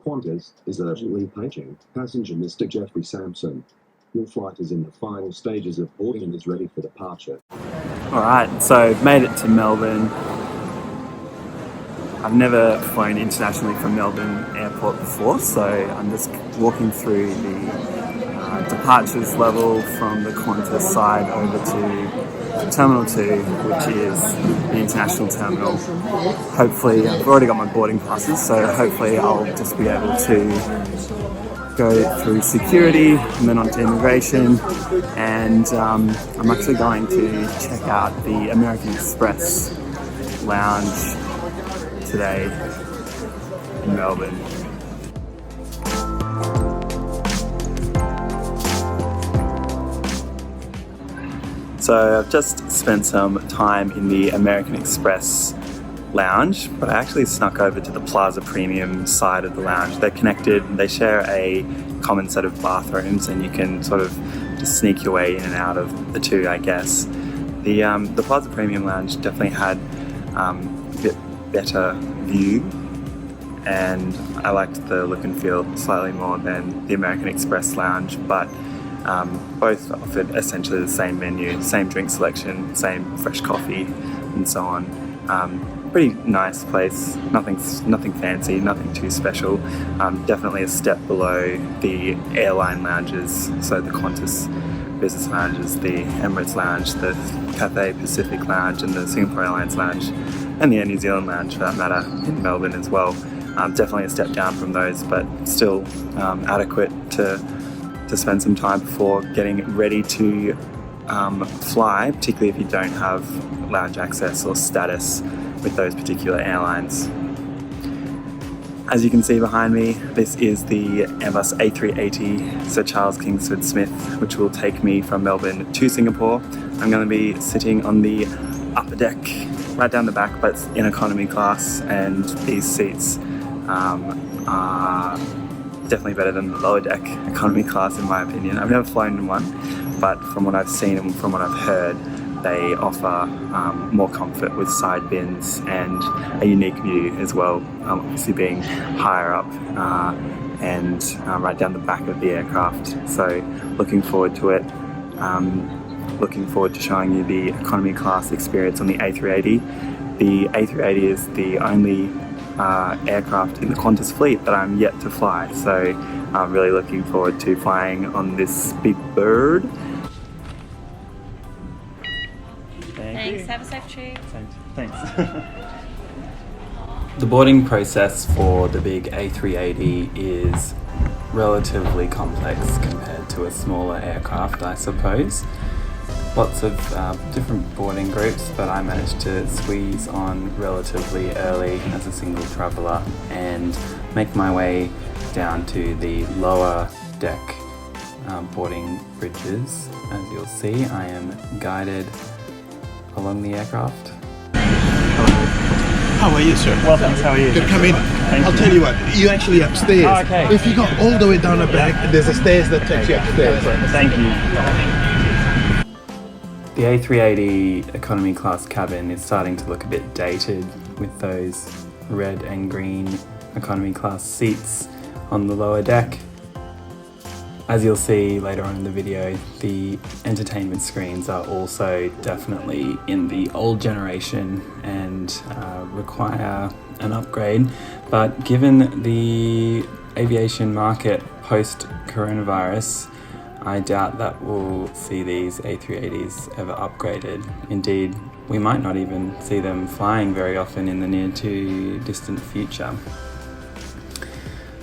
Qantas is urgently paging passenger Mr. Jeffrey Sampson. Your flight is in the final stages of boarding and is ready for departure. Alright, so made it to Melbourne. I've never flown internationally from Melbourne Airport before, so I'm just walking through the departures level from the Qantas side over to Terminal 2, which is the international terminal. Hopefully, I've already got my boarding passes, so hopefully I'll just be able to go through security and then onto immigration, and I'm actually going to check out the American Express lounge today in Melbourne. So I've just spent some time in the American Express lounge, but I actually snuck over to the Plaza Premium side of the lounge. They're connected, they share a common set of bathrooms, and you can sort of just sneak your way in and out of the two, I guess. The Plaza Premium lounge definitely had a bit better view, and I liked the look and feel slightly more than the American Express lounge, but both offered essentially the same menu, same drink selection, same fresh coffee, and so on. Pretty nice place, nothing fancy, nothing too special. Definitely a step below the airline lounges, so the Qantas business lounges, the Emirates lounge, the Cathay Pacific lounge, and the Singapore Airlines lounge, and the Air New Zealand lounge for that matter in Melbourne as well. Definitely a step down from those, but still adequate to spend some time before getting ready to fly, particularly if you don't have lounge access or status with those particular airlines. As you can see behind me, this is the Airbus A380 Sir Charles Kingsford Smith, which will take me from Melbourne to Singapore. I'm going to be sitting on the upper deck, right down the back, but in economy class, and these seats are definitely better than the lower deck economy class in my opinion. I've never flown in one, but from what I've seen and from what I've heard, they offer more comfort with side bins and a unique view as well, obviously being higher up and right down the back of the aircraft. So looking forward to it. Looking forward to showing you the economy class experience on the A380. The A380 is the only aircraft in the Qantas fleet that I'm yet to fly, so I'm really looking forward to flying on this big bird. Thanks, have a safe trip. Thanks. The boarding process for the big A380 is relatively complex compared to a smaller aircraft, I suppose. Lots of different boarding groups, but I managed to squeeze on relatively early as a single traveller and make my way down to the lower deck boarding bridges. As you'll see, I am guided along the aircraft. How are you, sir? Well, thanks. How are you? Good, come in. I'll tell you what, you're actually upstairs. Oh, okay. If you go all the way down the back, there's a stairs that takes you upstairs. Thank you. The A380 economy class cabin is starting to look a bit dated with those red and green economy class seats on the lower deck. As you'll see later on in the video, the entertainment screens are also definitely in the old generation and require an upgrade. But given the aviation market post-coronavirus, I doubt that we'll see these A380s ever upgraded. Indeed, we might not even see them flying very often in the near to distant future.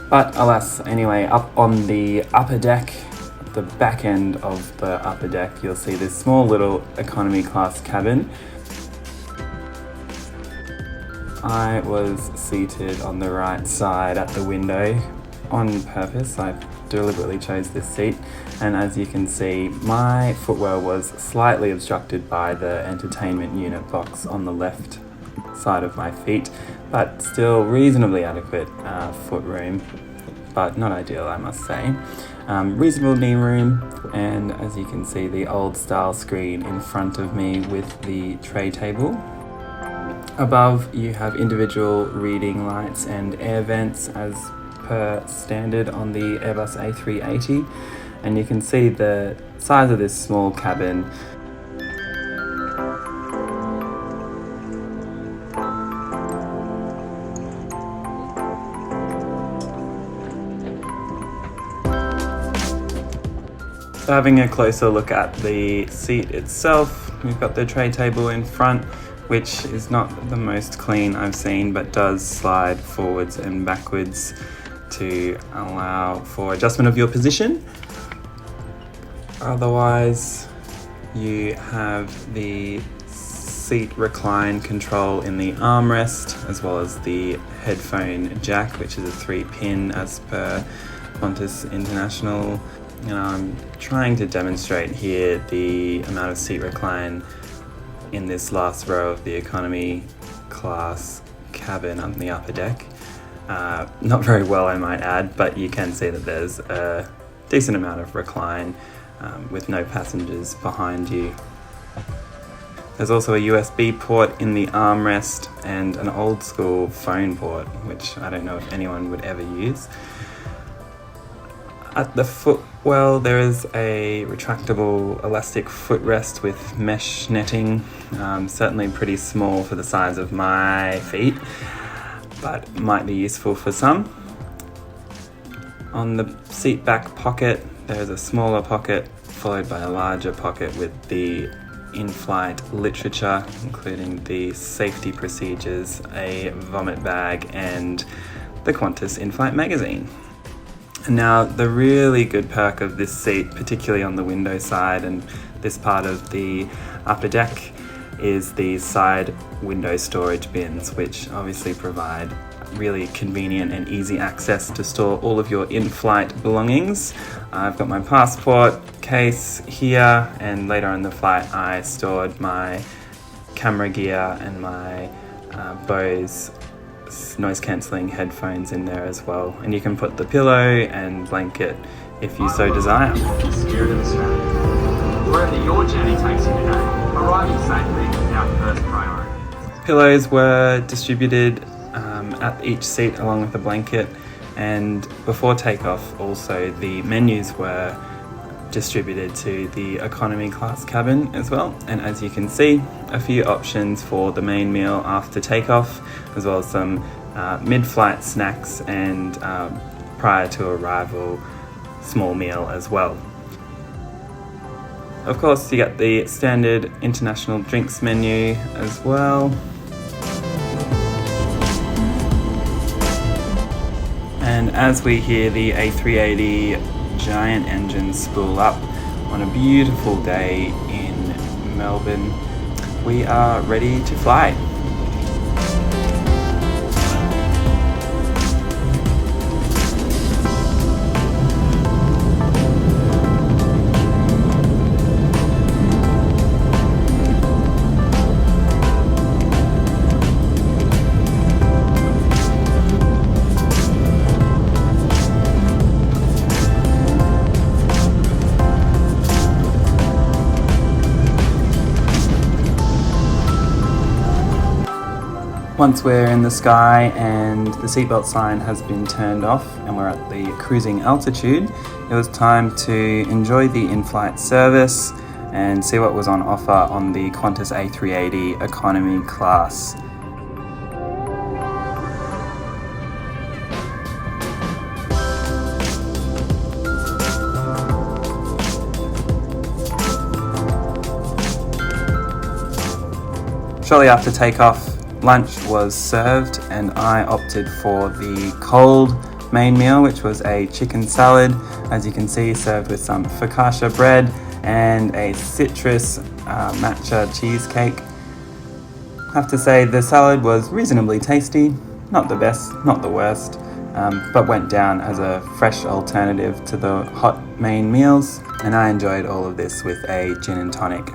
But alas, anyway, up on the upper deck, the back end of the upper deck, you'll see this small little economy class cabin. I was seated on the right side at the window on purpose. I deliberately chose this seat, and as you can see, my footwell was slightly obstructed by the entertainment unit box on the left side of my feet, but still reasonably adequate foot room, but not ideal, I must say. Reasonable knee room, and as you can see, the old style screen in front of me with the tray table. Above you have individual reading lights and air vents as per standard on the Airbus A380, and you can see the size of this small cabin. So having a closer look at the seat itself, we've got the tray table in front, which is not the most clean I've seen, but does slide forwards and backwards to allow for adjustment of your position. Otherwise, you have the seat recline control in the armrest, as well as the headphone jack, which is a 3-pin as per Qantas International. I'm trying to demonstrate here the amount of seat recline in this last row of the economy class cabin on the upper deck. Not very well, I might add, but you can see that there's a decent amount of recline with no passengers behind you. There's also a USB port in the armrest and an old school phone port, which I don't know if anyone would ever use. At the footwell, there is a retractable elastic footrest with mesh netting, certainly pretty small for the size of my feet, but might be useful for some. On the seat back pocket, there is a smaller pocket followed by a larger pocket with the in-flight literature, including the safety procedures, a vomit bag, and the Qantas in-flight magazine. Now, the really good perk of this seat, particularly on the window side and this part of the upper deck, is these side window storage bins, which obviously provide really convenient and easy access to store all of your in-flight belongings. I've got my passport case here, and later on in the flight I stored my camera gear and my Bose noise cancelling headphones in there as well, and you can put the pillow and blanket if you so desire. In spirit of Australia. Wherever your journey takes you today, arriving safely is our first priority. Pillows were distributed at each seat along with the blanket, and before takeoff also the menus were distributed to the economy class cabin as well. And as you can see, a few options for the main meal after takeoff, as well as some mid-flight snacks and prior to arrival small meal as well. Of course, you get the standard international drinks menu as well. And as we hear the A380 giant engine spool up on a beautiful day in Melbourne, we are ready to fly. Once we're in the sky and the seatbelt sign has been turned off and we're at the cruising altitude, it was time to enjoy the in-flight service and see what was on offer on the Qantas A380 economy class. Shortly after takeoff, lunch was served and I opted for the cold main meal, which was a chicken salad, as you can see, served with some focaccia bread and a citrus matcha cheesecake. I have to say the salad was reasonably tasty, not the best, not the worst, but went down as a fresh alternative to the hot main meals, and I enjoyed all of this with a gin and tonic.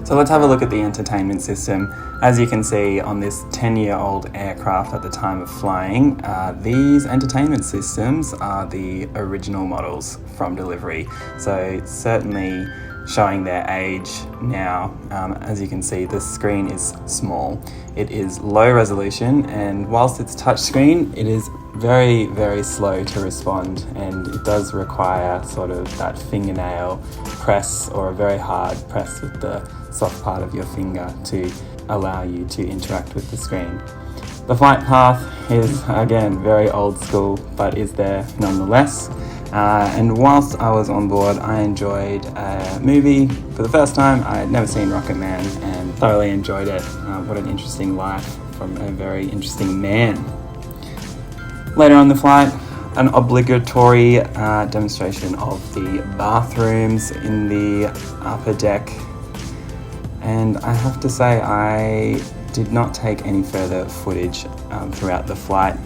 So let's have a look at the entertainment system. As you can see on this 10-year-old aircraft at the time of flying, these entertainment systems are the original models from delivery. So certainly showing their age now. As you can see, the screen is small. It is low resolution, and whilst it's touchscreen, it is very, very slow to respond, and it does require sort of that fingernail press or a very hard press with the soft part of your finger to allow you to interact with the screen. The flight path is, again, very old school, but is there nonetheless. And whilst I was on board, I enjoyed a movie for the first time. I had never seen Rocket Man and thoroughly enjoyed it. What an interesting life from a very interesting man. Later on the flight, an obligatory demonstration of the bathrooms in the upper deck. And I have to say, I did not take any further footage throughout the flight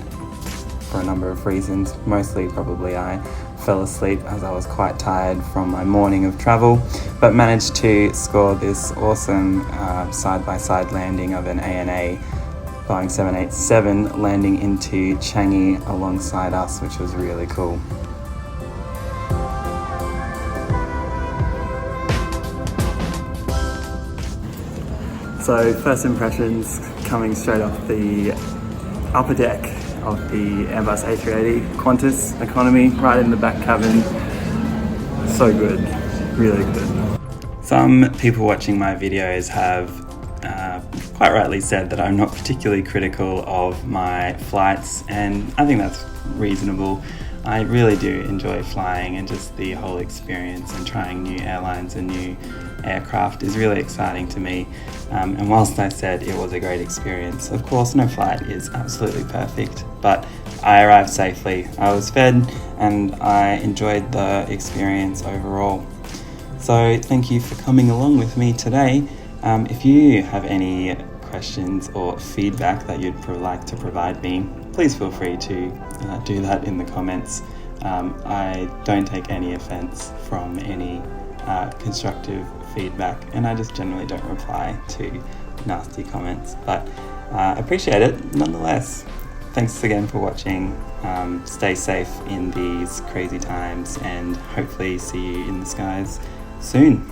for a number of reasons. Mostly probably I fell asleep as I was quite tired from my morning of travel, but managed to score this awesome side-by-side landing of an ANA Boeing 787 landing into Changi alongside us, which was really cool. So first impressions coming straight off the upper deck of the Airbus A380 Qantas economy, right in the back cabin. So good, really good. Some people watching my videos have quite rightly said that I'm not particularly critical of my flights, and I think that's reasonable. I really do enjoy flying, and just the whole experience and trying new airlines and new aircraft is really exciting to me. And whilst I said it was a great experience, of course no flight is absolutely perfect, but I arrived safely, I was fed, and I enjoyed the experience overall. So thank you for coming along with me today. If you have any questions or feedback that you'd like to provide me, please feel free to do that in the comments. I don't take any offense from any constructive feedback, and I just generally don't reply to nasty comments, but appreciate it nonetheless. Thanks again for watching. Stay safe in these crazy times, and hopefully see you in the skies soon.